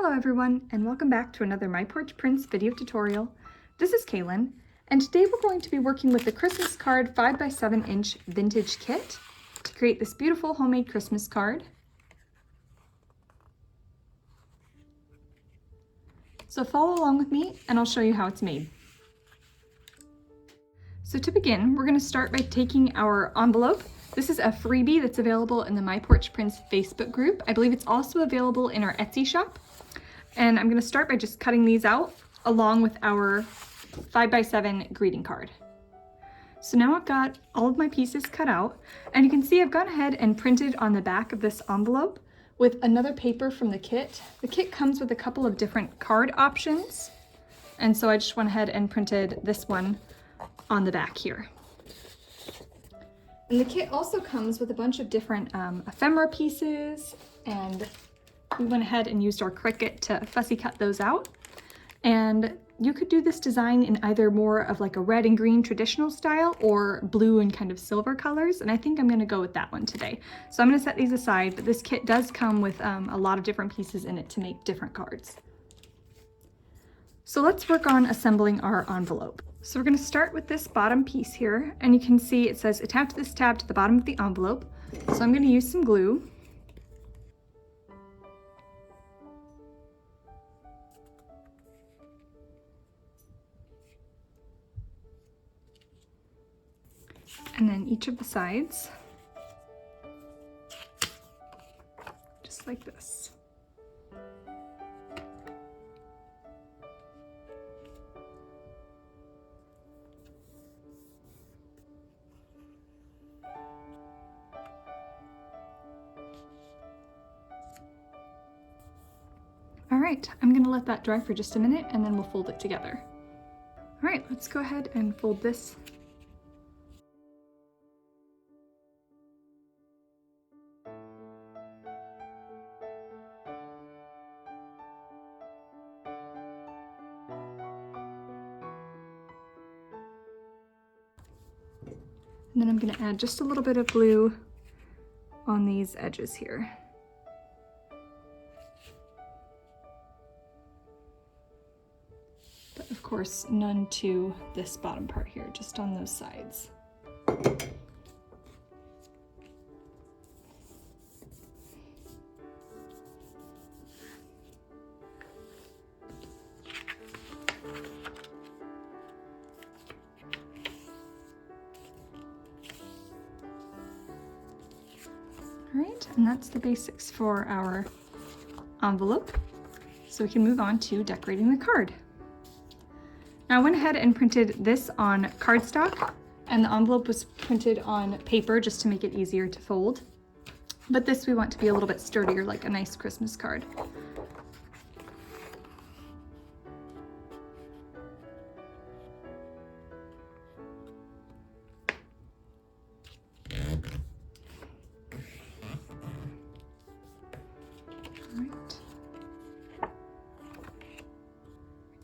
Hello everyone, and welcome back to another My Porch Prints video tutorial. This is Kaelyn, and today we're going to be working with the Christmas card 5x7 inch vintage kit to create this beautiful homemade Christmas card. So follow along with me and I'll show you how it's made. So to begin, we're going to start by taking our envelope. This is a freebie that's available in the My Porch Prints Facebook group. I believe it's also available in our Etsy shop. And I'm going to start by just cutting these out along with our 5x7 greeting card. So now I've got all of my pieces cut out, and you can see I've gone ahead and printed on the back of this envelope with another paper from the kit. The kit comes with a couple of different card options, and so I just went ahead and printed this one on the back here. And the kit also comes with a bunch of different ephemera pieces, and we went ahead and used our Cricut to fussy cut those out. And you could do this design in either more of like a red and green traditional style or blue and kind of silver colors, and I think I'm going to go with that one today. So I'm going to set these aside, but this kit does come with a lot of different pieces in it to make different cards. So let's work on assembling our envelope. So we're going to start with this bottom piece here, and you can see it says attach this tab to the bottom of the envelope. So I'm going to use some glue. And then each of the sides, just like this. All right, I'm gonna let that dry for just a minute and then we'll fold it together. All right, let's go ahead and fold this. And then I'm going to add just a little bit of glue on these edges here. But of course, none to this bottom part here, just on those sides. All right, and that's the basics for our envelope. So we can move on to decorating the card. Now I went ahead and printed this on cardstock, and the envelope was printed on paper just to make it easier to fold. But this we want to be a little bit sturdier, like a nice Christmas card.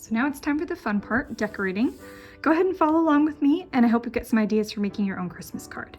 So now it's time for the fun part, decorating. Go ahead and follow along with me, and I hope you get some ideas for making your own Christmas card.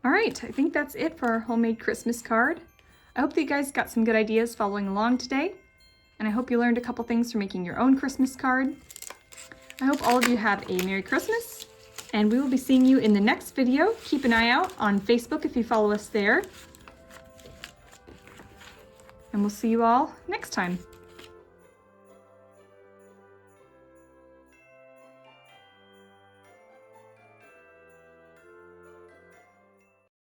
All right, I think that's it for our homemade Christmas card. I hope that you guys got some good ideas following along today, and I hope you learned a couple things from making your own Christmas card. I hope all of you have a Merry Christmas, and we will be seeing you in the next video. Keep an eye out on Facebook if you follow us there. And we'll see you all next time.